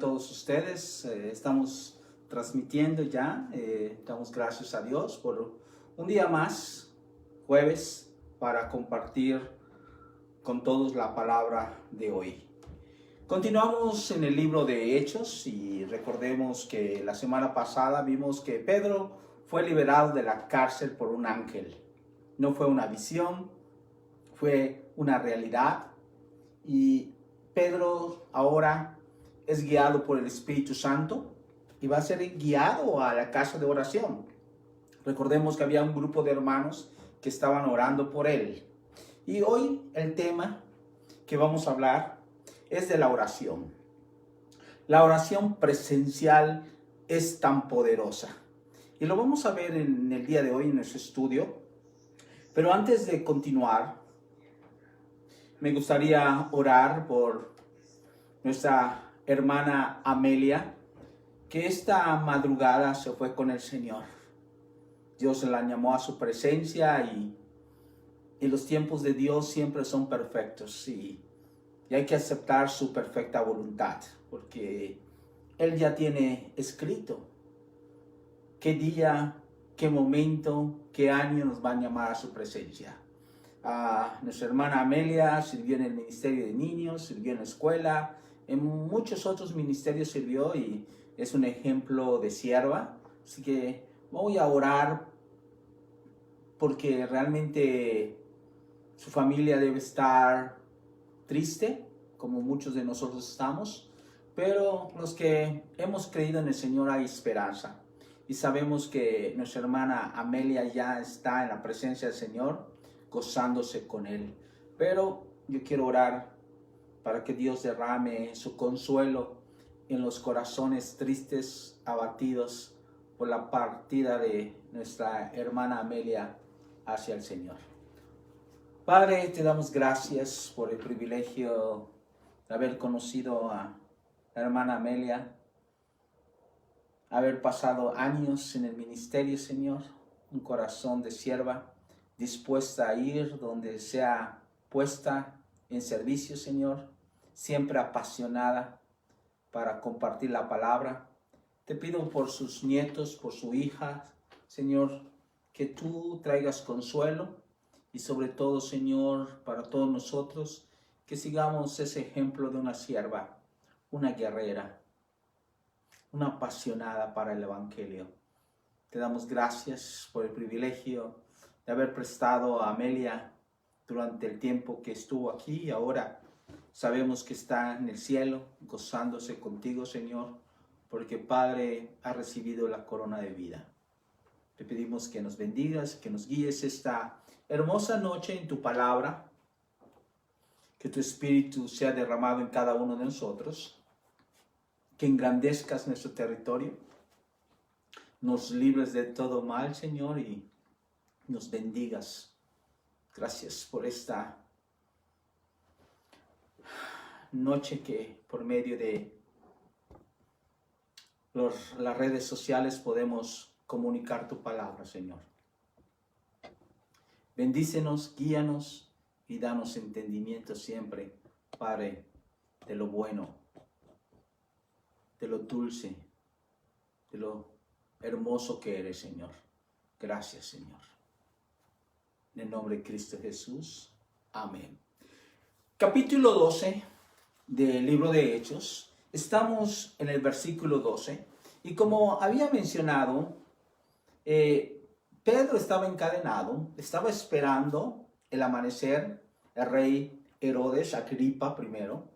todos ustedes? Estamos transmitiendo ya. Damos gracias a Dios por un día más, jueves, para compartir con todos la palabra de hoy. Continuamos en el libro de Hechos y recordemos que la semana pasada vimos que Pedro fue liberado de la cárcel por un ángel. No fue una visión, fue una realidad. Y Pedro ahora es guiado por el Espíritu Santo y va a ser guiado a la casa de oración. Recordemos que había un grupo de hermanos que estaban orando por él. Y hoy el tema que vamos a hablar es de la oración. La oración presencial es tan poderosa. Y lo vamos a ver en el día de hoy en nuestro estudio. Pero antes de continuar, me gustaría orar por nuestra hermana Amelia, que esta madrugada se fue con el Señor. Dios la llamó a su presencia y los tiempos de Dios siempre son perfectos y hay que aceptar su perfecta voluntad, porque Él ya tiene escrito qué día, qué momento, qué año nos van a llamar a su presencia. Nuestra hermana Amelia sirvió en el ministerio de niños, sirvió en la escuela, en muchos otros ministerios sirvió y es un ejemplo de sierva. Así que voy a orar porque realmente su familia debe estar triste, como muchos de nosotros estamos, pero los que hemos creído en el Señor hay esperanza y sabemos que nuestra hermana Amelia ya está en la presencia del Señor, gozándose con Él. Pero yo quiero orar para que Dios derrame su consuelo en los corazones tristes, abatidos por la partida de nuestra hermana Amelia hacia el Señor. Padre, te damos gracias por el privilegio de haber conocido a la hermana Amelia, haber pasado años en el ministerio, Señor, un corazón de sierva, dispuesta a ir donde sea puesta en servicio, Señor, siempre apasionada para compartir la palabra. Te pido por sus nietos, por su hija, Señor, que tú traigas consuelo y sobre todo, Señor, para todos nosotros, que sigamos ese ejemplo de una sierva, una guerrera, una apasionada para el Evangelio. Te damos gracias por el privilegio de haber prestado a Amelia durante el tiempo que estuvo aquí y ahora sabemos que está en el cielo gozándose contigo, Señor, porque Padre ha recibido la corona de vida. Te pedimos que nos bendigas, que nos guíes esta hermosa noche en tu palabra, que tu Espíritu sea derramado en cada uno de nosotros, que engrandezcas nuestro territorio, nos libres de todo mal, Señor, y nos bendigas. Gracias por esta noche que por medio de las redes sociales podemos comunicar tu palabra, Señor. Bendícenos, guíanos y danos entendimiento siempre, Padre, de lo bueno, de lo dulce, de lo hermoso que eres, Señor. Gracias, Señor. En el nombre de Cristo Jesús. Amén. Capítulo 12 del libro de Hechos. Estamos en el versículo 12. Y como había mencionado, Pedro estaba encadenado, estaba esperando el amanecer, el rey Herodes, Agripa primero,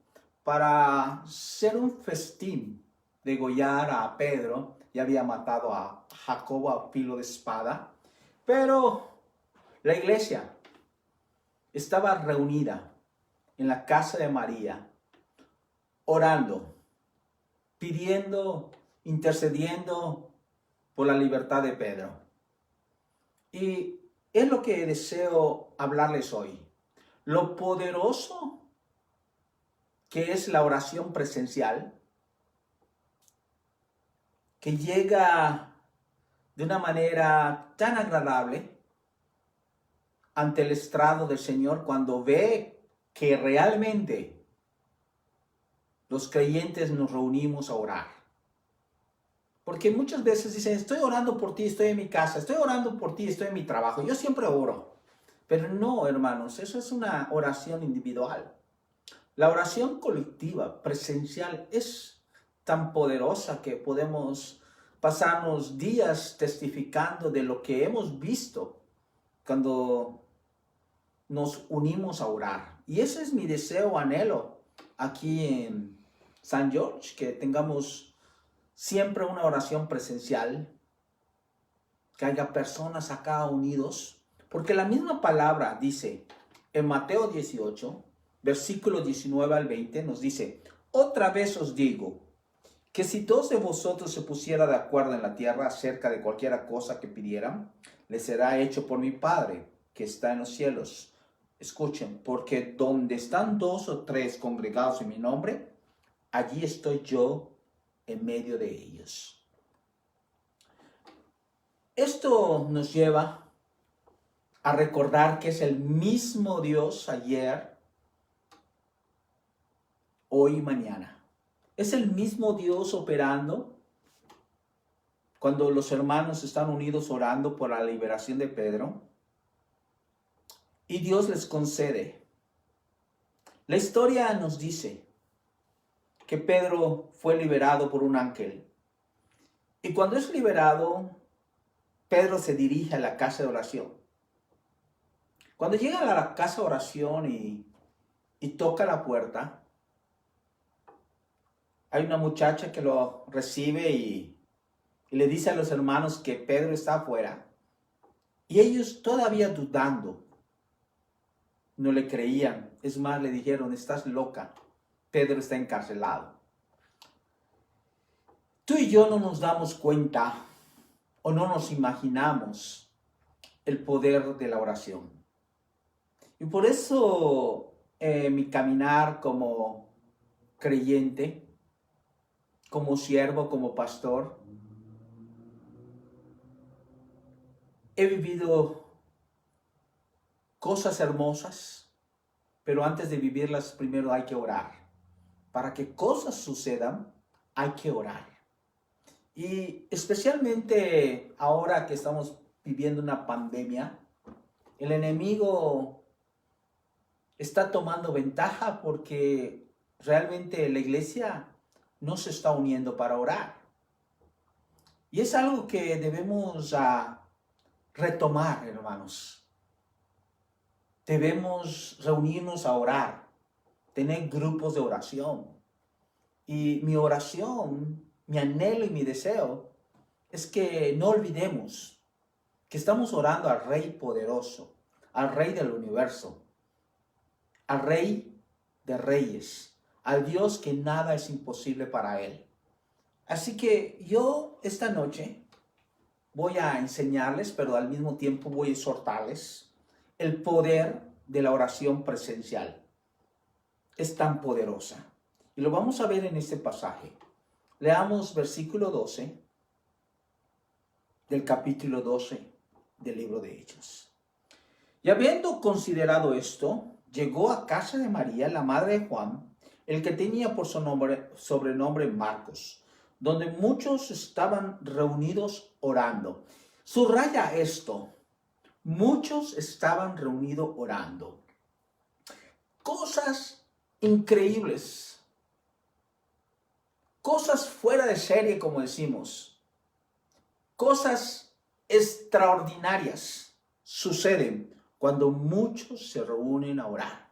para hacer un festín, degollar a Pedro. Ya había matado a Jacobo a filo de espada, pero la iglesia estaba reunida en la casa de María, orando, pidiendo, intercediendo por la libertad de Pedro. Y es lo que deseo hablarles hoy. Lo poderoso que es la oración presencial, que llega de una manera tan agradable ante el estrado del Señor cuando ve que realmente los creyentes nos reunimos a orar. Porque muchas veces dicen, estoy orando por ti, estoy en mi casa, estoy orando por ti, estoy en mi trabajo. Yo siempre oro. Pero no, hermanos, eso es una oración individual. La oración colectiva, presencial, es tan poderosa que podemos pasarnos días testificando de lo que hemos visto cuando nos unimos a orar. Y ese es mi deseo, anhelo aquí en San George, que tengamos siempre una oración presencial, que haya personas acá unidos, porque la misma palabra dice en Mateo 18, versículo 19 al 20, nos dice, otra vez os digo, que si dos de vosotros se pusiera de acuerdo en la tierra acerca de cualquiera cosa que pidieran, les será hecho por mi Padre que está en los cielos. Escuchen, porque donde están dos o tres congregados en mi nombre, allí estoy yo en medio de ellos. Esto nos lleva a recordar que es el mismo Dios ayer, hoy y mañana. Es el mismo Dios operando cuando los hermanos están unidos orando por la liberación de Pedro. Y Dios les concede. La historia nos dice que Pedro fue liberado por un ángel. Y cuando es liberado, Pedro se dirige a la casa de oración. Cuando llega a la casa de oración y toca la puerta, hay una muchacha que lo recibe y le dice a los hermanos que Pedro está afuera. Y ellos todavía dudando, no le creían. Es más, le dijeron, estás loca, Pedro está encarcelado. Tú y yo no nos damos cuenta o no nos imaginamos el poder de la oración. Y por eso mi caminar como creyente, como siervo, como pastor, he vivido cosas hermosas, pero antes de vivirlas primero hay que orar. Para que cosas sucedan, hay que orar. Y especialmente ahora que estamos viviendo una pandemia, el enemigo está tomando ventaja porque realmente la iglesia no se está uniendo para orar. Y es algo que debemos retomar, hermanos. Debemos reunirnos a orar, tener grupos de oración. Y mi oración, mi anhelo y mi deseo es que no olvidemos que estamos orando al Rey poderoso, al Rey del universo, al Rey de reyes, al Dios que nada es imposible para Él. Así que yo esta noche voy a enseñarles, pero al mismo tiempo voy a exhortarles el poder de la oración presencial. Es tan poderosa. Y lo vamos a ver en este pasaje. Leamos versículo 12 del capítulo 12 del libro de Hechos. Y habiendo considerado esto, llegó a casa de María, la madre de Juan, el que tenía por sobrenombre Marcos, donde muchos estaban reunidos orando. Subraya esto. Muchos estaban reunidos orando. Cosas increíbles. Cosas fuera de serie, como decimos. Cosas extraordinarias suceden cuando muchos se reúnen a orar.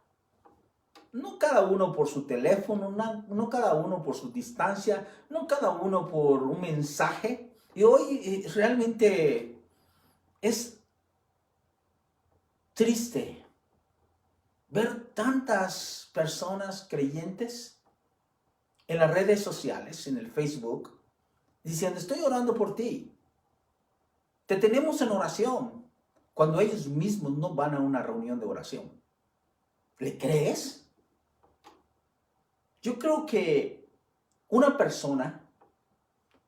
No cada uno por su teléfono, no cada uno por su distancia, no cada uno por un mensaje. Y hoy realmente es triste ver tantas personas creyentes en las redes sociales, en el Facebook, diciendo, estoy orando por ti. Te tenemos en oración, cuando ellos mismos no van a una reunión de oración. ¿Le crees? Yo creo que una persona,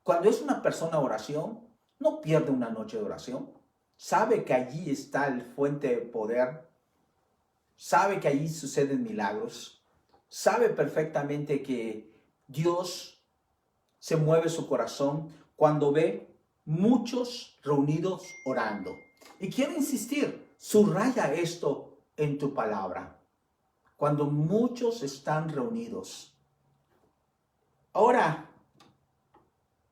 cuando es una persona de oración, no pierde una noche de oración. Sabe que allí está el fuente de poder. Sabe que allí suceden milagros. Sabe perfectamente que Dios se mueve su corazón cuando ve muchos reunidos orando. Y quiero insistir, subraya esto en tu palabra. Cuando muchos están reunidos. Ahora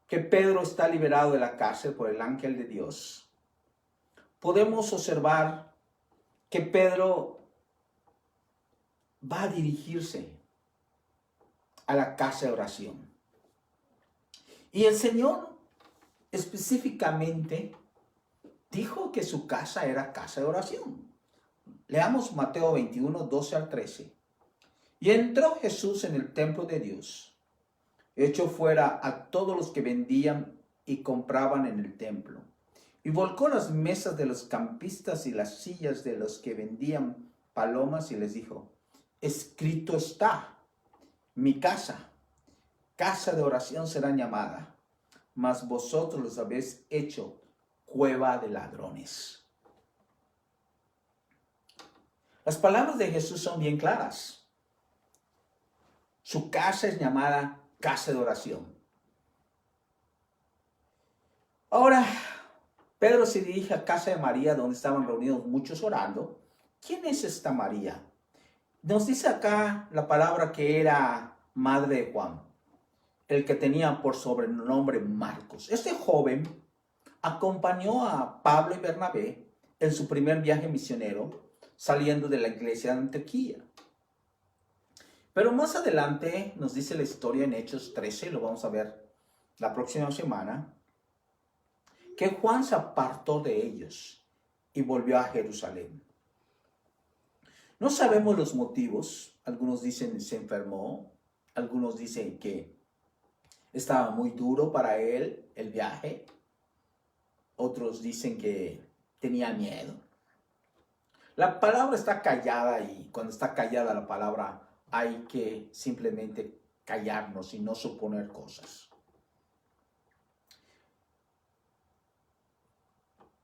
que Pedro está liberado de la cárcel por el ángel de Dios, podemos observar que Pedro va a dirigirse a la casa de oración. Y el Señor específicamente dijo que su casa era casa de oración. Leamos Mateo 21, 12 al 13. Y entró Jesús en el templo de Dios, echó fuera a todos los que vendían y compraban en el templo, y volcó las mesas de los campistas y las sillas de los que vendían palomas, y les dijo: escrito está, mi casa, casa de oración será llamada, mas vosotros los habéis hecho cueva de ladrones. Las palabras de Jesús son bien claras. Su casa es llamada casa de oración. Ahora, Pedro se dirige a casa de María, donde estaban reunidos muchos orando. ¿Quién es esta María? Nos dice acá la palabra que era madre de Juan, el que tenía por sobrenombre Marcos. Este joven acompañó a Pablo y Bernabé en su primer viaje misionero, saliendo de la iglesia de Antioquía. Pero más adelante nos dice la historia en Hechos 13, lo vamos a ver la próxima semana, que Juan se apartó de ellos y volvió a Jerusalén. No sabemos los motivos. Algunos dicen que se enfermó, algunos dicen que estaba muy duro para él el viaje, otros dicen que tenía miedo. La palabra está callada, y cuando está callada la palabra hay que simplemente callarnos y no suponer cosas.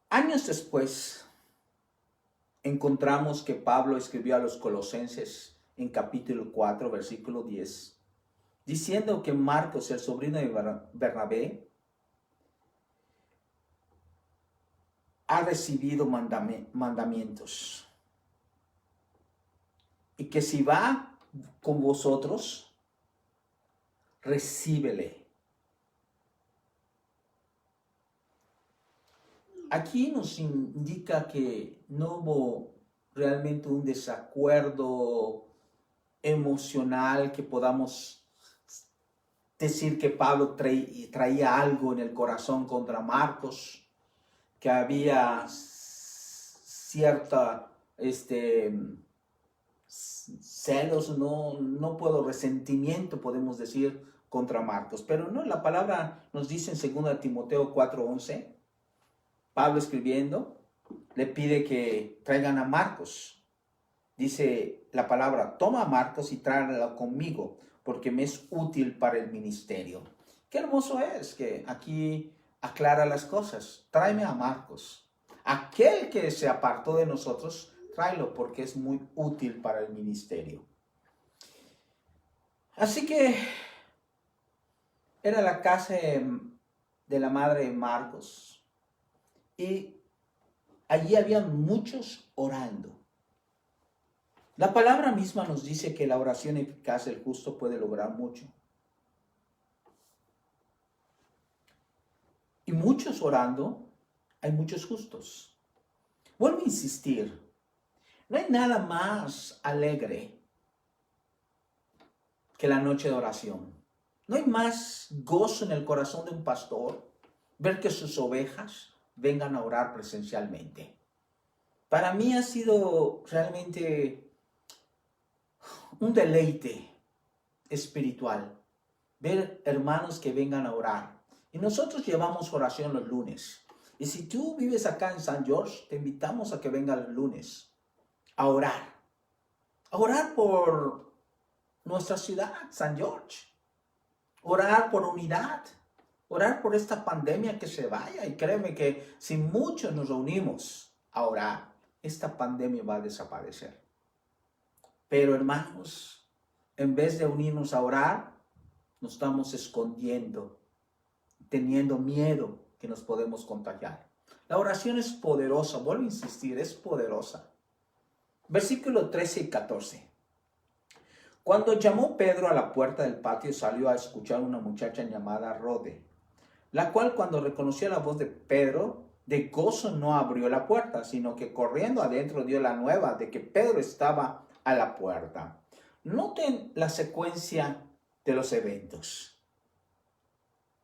Años después, encontramos que Pablo escribió a los Colosenses en capítulo 4, versículo 10, diciendo que Marcos, el sobrino de Bernabé, ha recibido mandamientos, y que si va con vosotros, recíbele. Aquí nos indica que no hubo realmente un desacuerdo emocional, que podamos decir que Pablo traía algo en el corazón contra Marcos, que había cierta celos, no puedo, resentimiento, podemos decir, contra Marcos. Pero no, la palabra nos dice en 2 Timoteo 4:11, Pablo escribiendo, le pide que traigan a Marcos. Dice la palabra: toma a Marcos y tráela conmigo, porque me es útil para el ministerio. Qué hermoso es que aquí aclara las cosas. Tráeme a Marcos. Aquel que se apartó de nosotros, tráelo, porque es muy útil para el ministerio. Así que era la casa de la madre de Marcos, y allí había muchos orando. La palabra misma nos dice que la oración eficaz del justo puede lograr mucho. Y muchos orando, hay muchos justos. Vuelvo a insistir, no hay nada más alegre que la noche de oración. No hay más gozo en el corazón de un pastor ver que sus ovejas vengan a orar presencialmente. Para mí ha sido realmente un deleite espiritual ver hermanos que vengan a orar. Y nosotros llevamos oración los lunes. Y si tú vives acá en San George, te invitamos a que vengas los lunes a orar. A orar por nuestra ciudad, San George. Orar por unidad. Orar por esta pandemia que se vaya. Y créeme que si muchos nos reunimos a orar, esta pandemia va a desaparecer. Pero hermanos, en vez de unirnos a orar, nos estamos escondiendo, teniendo miedo que nos podemos contagiar. La oración es poderosa, vuelvo a insistir, es poderosa. Versículo 13 y 14. Cuando llamó Pedro a la puerta del patio, salió a escuchar una muchacha llamada Rode, la cual cuando reconoció la voz de Pedro, de gozo no abrió la puerta, sino que corriendo adentro dio la nueva de que Pedro estaba a la puerta. Noten la secuencia de los eventos.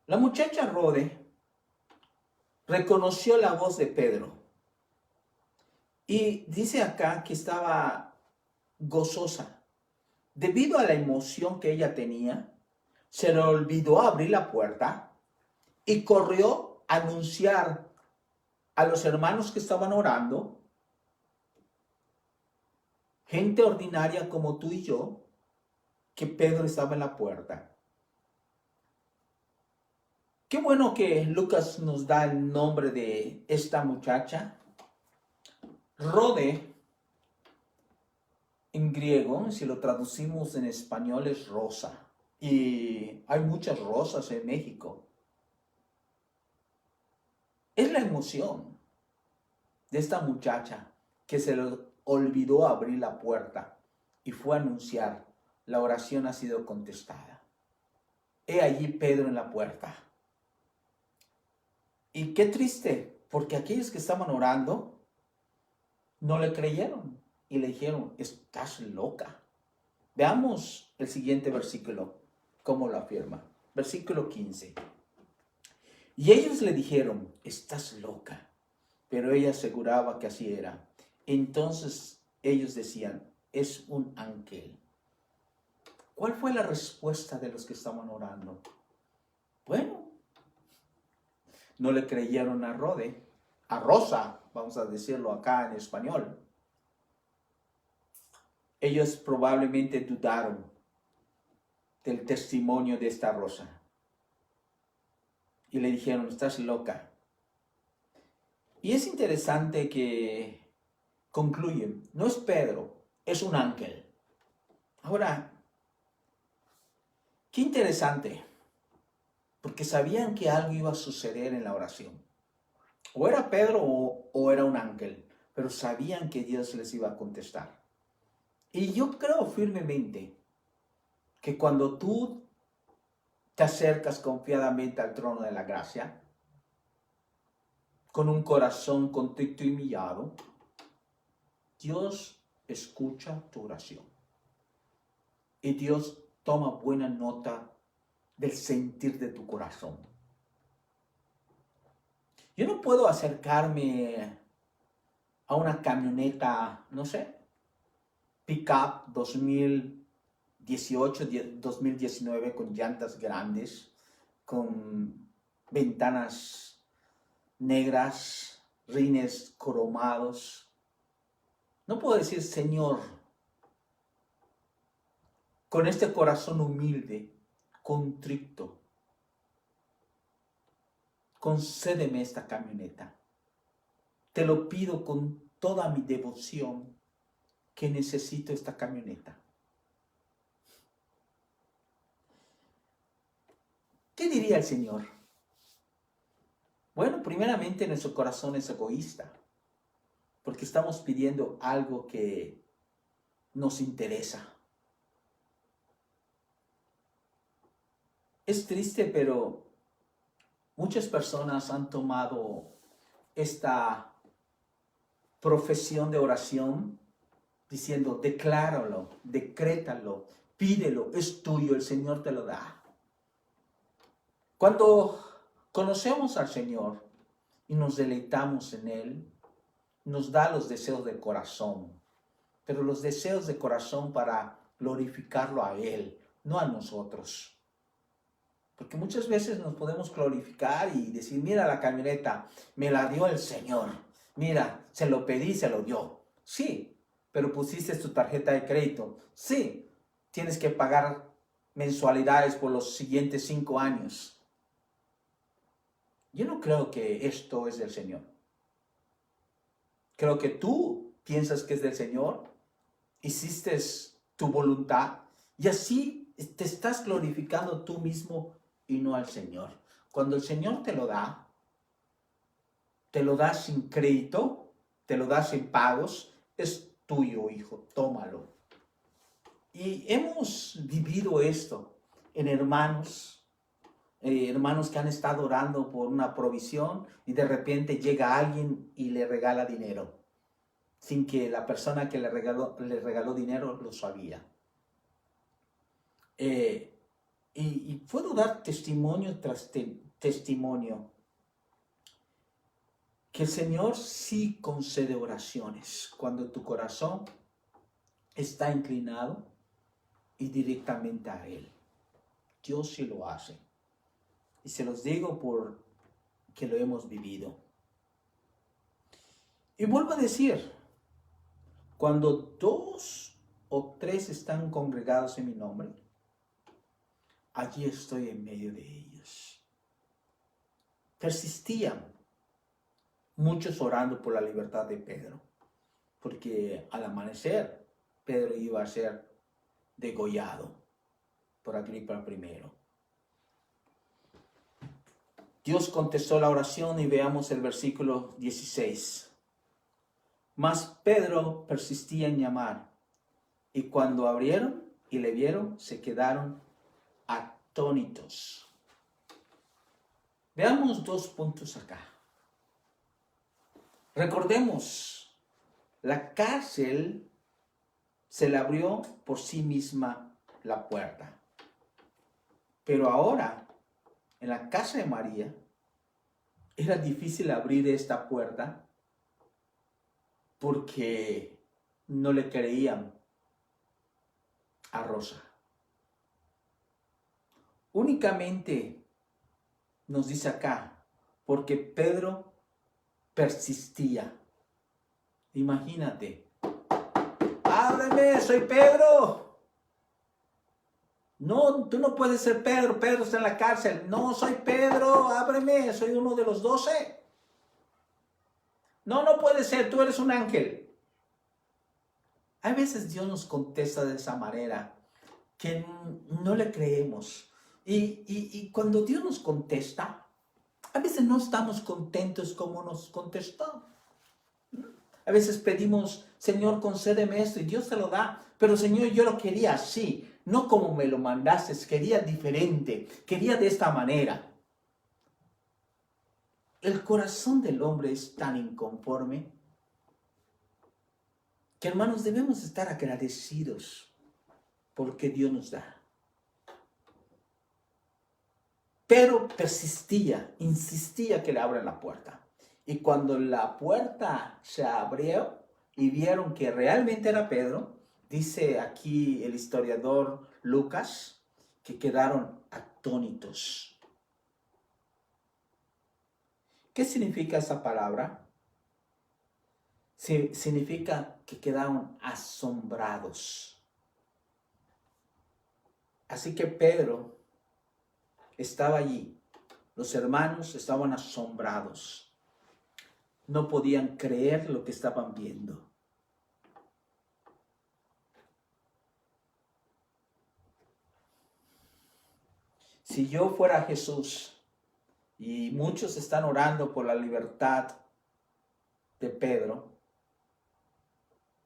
La muchacha Rode reconoció la voz de Pedro y dice acá que estaba gozosa. Debido a la emoción que ella tenía, se le olvidó abrir la puerta y corrió a anunciar a los hermanos que estaban orando, gente ordinaria como tú y yo, que Pedro estaba en la puerta. Qué bueno que Lucas nos da el nombre de esta muchacha. Rode, en griego, si lo traducimos en español, es rosa. Y hay muchas rosas en México. Es la emoción de esta muchacha que se le olvidó abrir la puerta y fue a anunciar: la oración ha sido contestada. He allí Pedro en la puerta. Y qué triste, porque aquellos que estaban orando no le creyeron y le dijeron: estás loca. Veamos el siguiente versículo, cómo lo afirma. Versículo 15. Y ellos le dijeron: estás loca. Pero ella aseguraba que así era. Entonces ellos decían: es un ángel. ¿Cuál fue la respuesta de los que estaban orando? Bueno, no le creyeron a Rode, a Rosa, vamos a decirlo acá en español. Ellos probablemente dudaron del testimonio de esta Rosa. Y le dijeron: estás loca. Y es interesante que concluyen: no es Pedro, es un ángel. Ahora, qué interesante, porque sabían que algo iba a suceder en la oración. O era Pedro o era un ángel, pero sabían que Dios les iba a contestar. Y yo creo firmemente que cuando tú te acercas confiadamente al trono de la gracia, con un corazón contrito y humillado, Dios escucha tu oración. Y Dios toma buena nota del sentir de tu corazón. Yo no puedo acercarme a una camioneta, no sé, pick-up 2018, 2019 con llantas grandes, con ventanas negras, rines cromados. No puedo decir: Señor, con este corazón humilde, contrito, concédeme esta camioneta. Te lo pido con toda mi devoción, que necesito esta camioneta. ¿Qué diría el Señor? Bueno, primeramente nuestro corazón es egoísta, porque estamos pidiendo algo que nos interesa. Es triste, pero muchas personas han tomado esta profesión de oración diciendo: decláralo, decrétalo, pídelo, es tuyo, el Señor te lo da. Cuando conocemos al Señor y nos deleitamos en Él, nos da los deseos del corazón, pero los deseos de corazón para glorificarlo a Él, no a nosotros. Porque muchas veces nos podemos glorificar y decir: mira la camioneta, me la dio el Señor. Mira, se lo pedí, se lo dio. Sí, pero pusiste tu tarjeta de crédito. Sí, tienes que pagar mensualidades por los siguientes 5 años. Yo no creo que esto es del Señor. Creo que tú piensas que es del Señor, hiciste tu voluntad y así te estás glorificando tú mismo y no al Señor. Cuando el Señor te lo da sin crédito, te lo da sin pagos, es tuyo, hijo, tómalo. Y hemos vivido esto en hermanos que han estado orando por una provisión y de repente llega alguien y le regala dinero, sin que la persona que le regaló dinero lo sabía. Y puedo dar testimonio tras testimonio que el Señor sí concede oraciones cuando tu corazón está inclinado y directamente a Él. Dios sí lo hace. Y se los digo porque lo hemos vivido. Y vuelvo a decir, cuando 2 o 3 están congregados en mi nombre, allí estoy en medio de ellos. Persistían muchos orando por la libertad de Pedro, porque al amanecer Pedro iba a ser degollado por Agripa I. Dios contestó la oración y veamos el versículo 16. Mas Pedro persistía en llamar, y cuando abrieron y le vieron, se quedaron atónitos. Veamos 2 puntos acá. Recordemos, la cárcel se le abrió por sí misma la puerta. Pero ahora, en la casa de María, era difícil abrir esta puerta porque no le creían a Rosa. Únicamente nos dice acá, porque Pedro persistía. Imagínate, ábreme, soy Pedro. No, tú no puedes ser Pedro, Pedro está en la cárcel. No, soy Pedro, ábreme, soy uno de los 12. No, no puede ser, tú eres un ángel. Hay veces Dios nos contesta de esa manera que no le creemos. Y cuando Dios nos contesta, a veces no estamos contentos como nos contestó. A veces pedimos, Señor, concédeme esto, y Dios te lo da. Pero Señor, yo lo quería así, no como me lo mandaste, quería diferente, quería de esta manera. El corazón del hombre es tan inconforme que, hermanos, debemos estar agradecidos por lo que Dios nos da. Pero persistía, insistía que le abran la puerta. Y cuando la puerta se abrió y vieron que realmente era Pedro, dice aquí el historiador Lucas, que quedaron atónitos. ¿Qué significa esa palabra? Significa que quedaron asombrados. Así que Pedro estaba allí. Los hermanos estaban asombrados. No podían creer lo que estaban viendo. Si yo fuera Jesús y muchos están orando por la libertad de Pedro,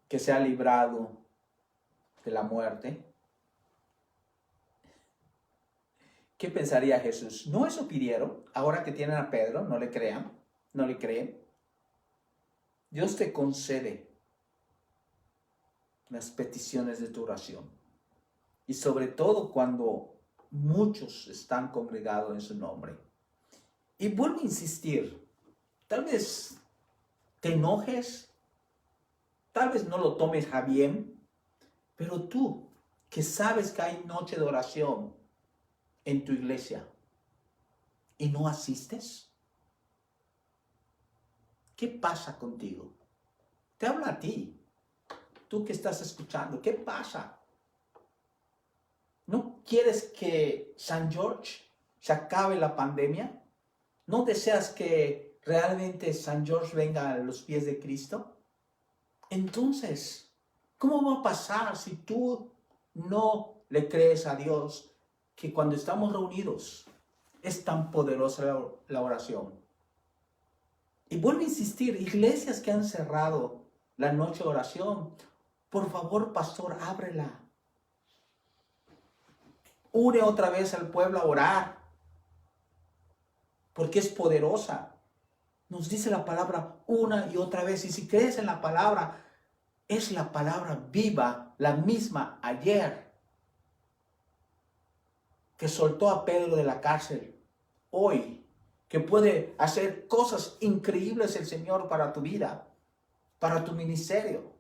que sea librado de la muerte, ¿qué pensaría Jesús? ¿No eso pidieron? Ahora que tienen a Pedro, no le crean, no le creen. Dios te concede las peticiones de tu oración. Y sobre todo cuando muchos están congregados en su nombre. Y vuelvo a insistir, tal vez te enojes, tal vez no lo tomes a bien, pero tú que sabes que hay noche de oración en tu iglesia y no asistes, ¿qué pasa contigo? Te hablo a ti, tú que estás escuchando, ¿qué pasa? ¿No quieres que San George se acabe la pandemia? ¿No deseas que realmente San George venga a los pies de Cristo? Entonces, ¿cómo va a pasar si tú no le crees a Dios que cuando estamos reunidos es tan poderosa la oración. Y vuelvo a insistir, iglesias que han cerrado la noche de oración, por favor, pastor, ábrela. Une otra vez al pueblo a orar, porque es poderosa. Nos dice la palabra una y otra vez, y si crees en la palabra, es la palabra viva, la misma ayer, que soltó a Pedro de la cárcel, hoy, que puede hacer cosas increíbles el Señor para tu vida, para tu ministerio,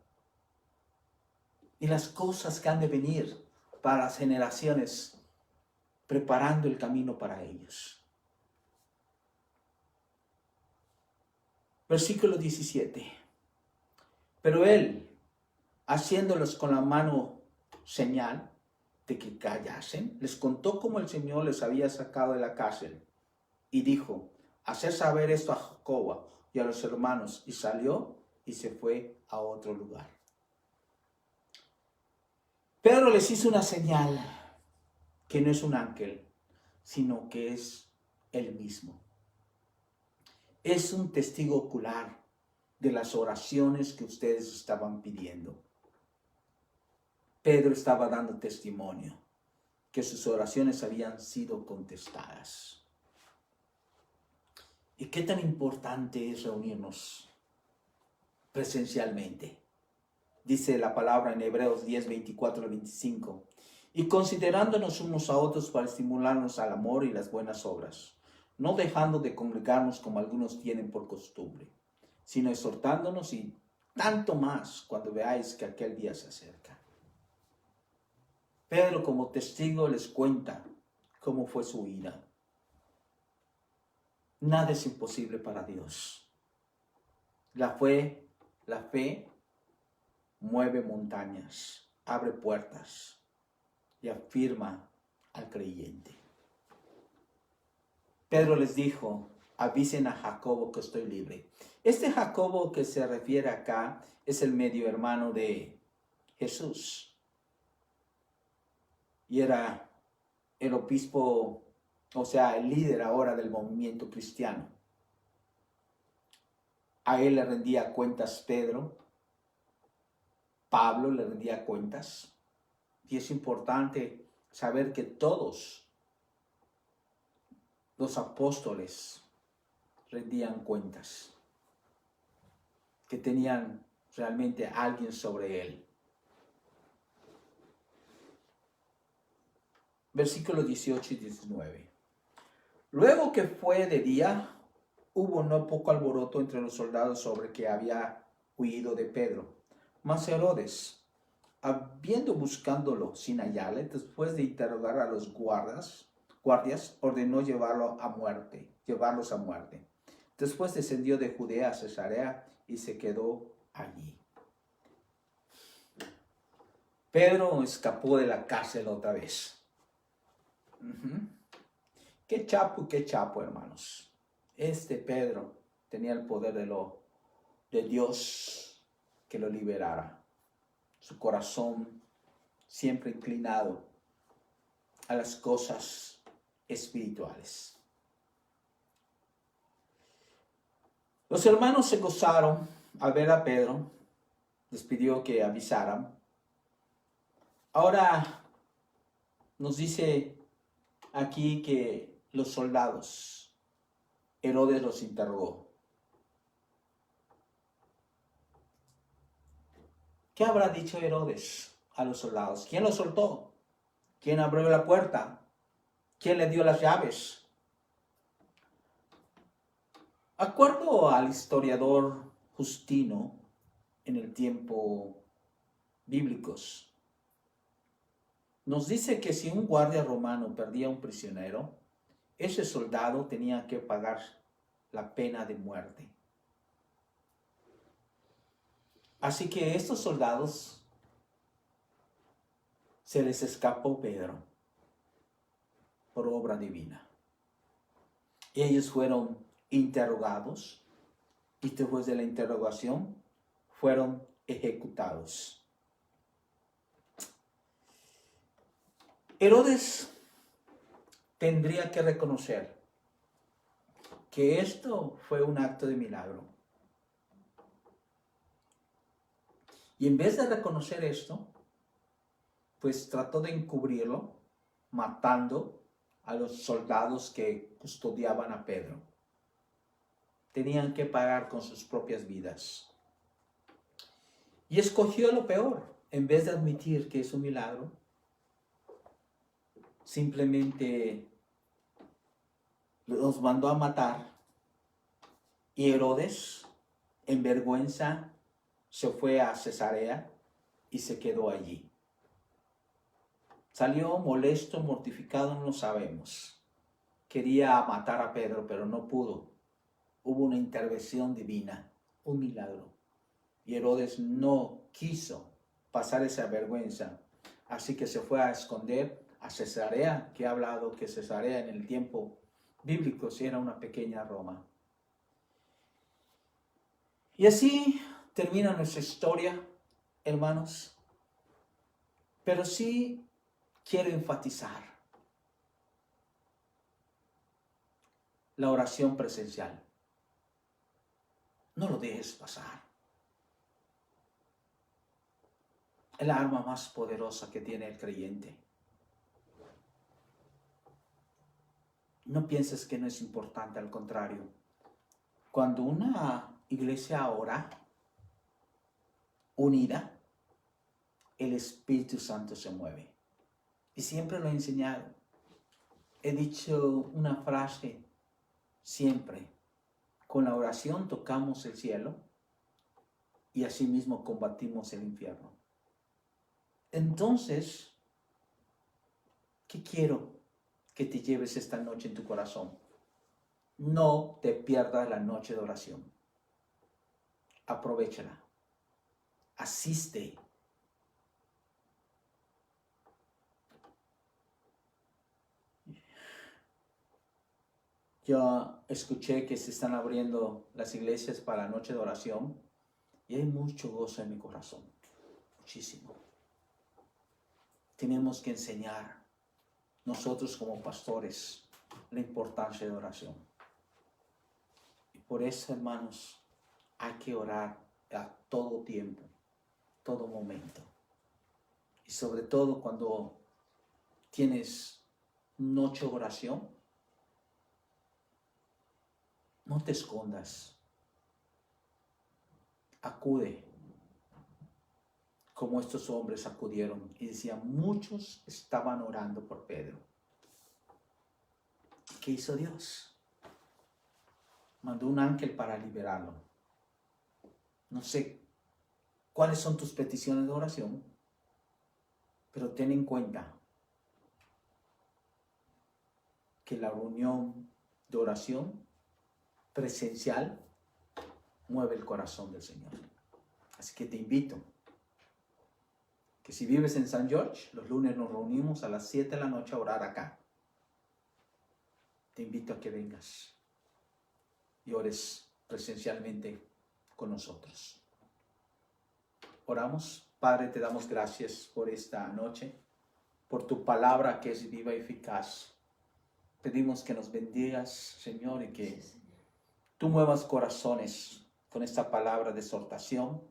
y las cosas que han de venir para las generaciones, preparando el camino para ellos. Versículo 17. Pero él, haciéndolos con la mano señal de que callasen, les contó cómo el Señor les había sacado de la cárcel. Y dijo, haced saber esto a Jacobo y a los hermanos. Y salió y se fue a otro lugar. Pedro les hizo una señal que no es un ángel, sino que es él mismo. Es un testigo ocular de las oraciones que ustedes estaban pidiendo. Pedro estaba dando testimonio que sus oraciones habían sido contestadas. ¿Y qué tan importante es reunirnos presencialmente? Dice la palabra en Hebreos 10, 24 al 25. Y considerándonos unos a otros para estimularnos al amor y las buenas obras, no dejando de congregarnos como algunos tienen por costumbre, sino exhortándonos y tanto más cuando veáis que aquel día se acerca. Pedro como testigo les cuenta cómo fue su ida. Nada es imposible para Dios. La fe mueve montañas, abre puertas y afirma al creyente. Pedro les dijo, avisen a Jacobo que estoy libre. Este Jacobo que se refiere acá es el medio hermano de Jesús. Y era el obispo, o sea, el líder ahora del movimiento cristiano. A él le rendía cuentas Pedro, Pablo le rendía cuentas. Y es importante saber que todos los apóstoles rendían cuentas, que tenían realmente a alguien sobre él. Versículos 18 y 19. Luego que fue de día, hubo no poco alboroto entre los soldados sobre que había huido de Pedro. Mas Herodes, habiendo buscándolo sin hallarle, después de interrogar a los guardias, ordenó llevarlos a muerte. Después descendió de Judea a Cesarea y se quedó allí. Pedro escapó de la cárcel otra vez. Qué chapo, hermanos. Este Pedro tenía el poder de Dios que lo liberara. Su corazón siempre inclinado a las cosas espirituales. Los hermanos se gozaron al ver a Pedro. Les pidió que avisaran. Ahora nos dice aquí que los soldados, Herodes los interrogó. ¿Qué habrá dicho Herodes a los soldados? ¿Quién los soltó? ¿Quién abrió la puerta? ¿Quién le dio las llaves? Acuerdo al historiador Justino, en el tiempo bíblicos, nos dice que si un guardia romano perdía un prisionero, ese soldado tenía que pagar la pena de muerte. Así que estos soldados se les escapó Pedro por obra divina. Ellos fueron interrogados y después de la interrogación fueron ejecutados. Herodes tendría que reconocer que esto fue un acto de milagro. Y en vez de reconocer esto, pues trató de encubrirlo, matando a los soldados que custodiaban a Pedro. Tenían que pagar con sus propias vidas. Y escogió lo peor. En vez de admitir que es un milagro, simplemente los mandó a matar. Y Herodes, en vergüenza, se fue a Cesarea y se quedó allí. Salió molesto, mortificado, no lo sabemos. Quería matar a Pedro, pero no pudo. Hubo una intervención divina, un milagro. Y Herodes no quiso pasar esa vergüenza. Así que se fue a esconder a Cesarea, que ha hablado que Cesarea en el tiempo bíblico sí era una pequeña Roma. Y así termina nuestra historia, hermanos. Pero sí quiero enfatizar la oración presencial. No lo dejes pasar. Es la arma más poderosa que tiene el creyente. No pienses que no es importante, al contrario. Cuando una iglesia ora unida, el Espíritu Santo se mueve. Y siempre lo he enseñado. He dicho una frase siempre. Con la oración tocamos el cielo y asimismo combatimos el infierno. Entonces, ¿qué quiero que te lleves esta noche en tu corazón? No te pierdas la noche de oración. Aprovéchala. Asiste. Yo escuché que se están abriendo las iglesias para la noche de oración y hay mucho gozo en mi corazón. Muchísimo. Tenemos que enseñar nosotros como pastores la importancia de oración. Y por eso, hermanos, hay que orar a todo tiempo, todo momento. Y sobre todo cuando tienes noche de oración, no te escondas. Acude, como estos hombres acudieron. Y decían, muchos estaban orando por Pedro. ¿Qué hizo Dios? Mandó un ángel para liberarlo. No sé cuáles son tus peticiones de oración, pero ten en cuenta que la reunión de oración presencial mueve el corazón del Señor. Así que te invito que si vives en San George, los lunes nos reunimos a las 7 de la noche a orar acá. Te invito a que vengas y ores presencialmente con nosotros. Oramos. Padre, te damos gracias por esta noche, por tu palabra que es viva y eficaz. Pedimos que nos bendigas, Señor, y que tú muevas corazones con esta palabra de exhortación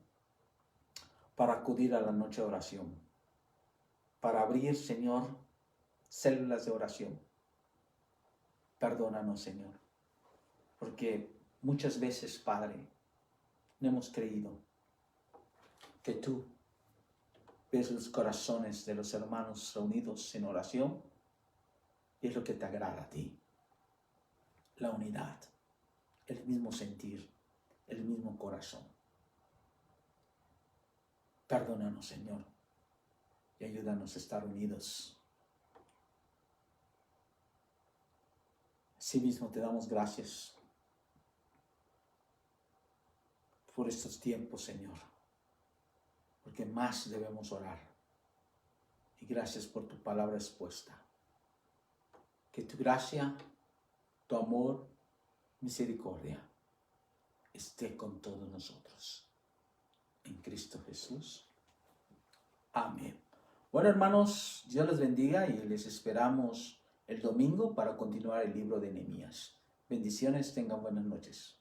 para acudir a la noche de oración, para abrir, Señor, células de oración. Perdónanos, Señor, porque muchas veces, Padre, no hemos creído que tú ves los corazones de los hermanos reunidos en oración y es lo que te agrada a ti. La unidad, el mismo sentir, el mismo corazón. Perdónanos, Señor, y ayúdanos a estar unidos. Asimismo te damos gracias por estos tiempos, Señor, porque más debemos orar. Y gracias por tu palabra expuesta. Que tu gracia, tu amor, misericordia esté con todos nosotros. En Cristo Jesús. Amén. Bueno, hermanos, Dios les bendiga y les esperamos el domingo para continuar el libro de Nehemías. Bendiciones, tengan buenas noches.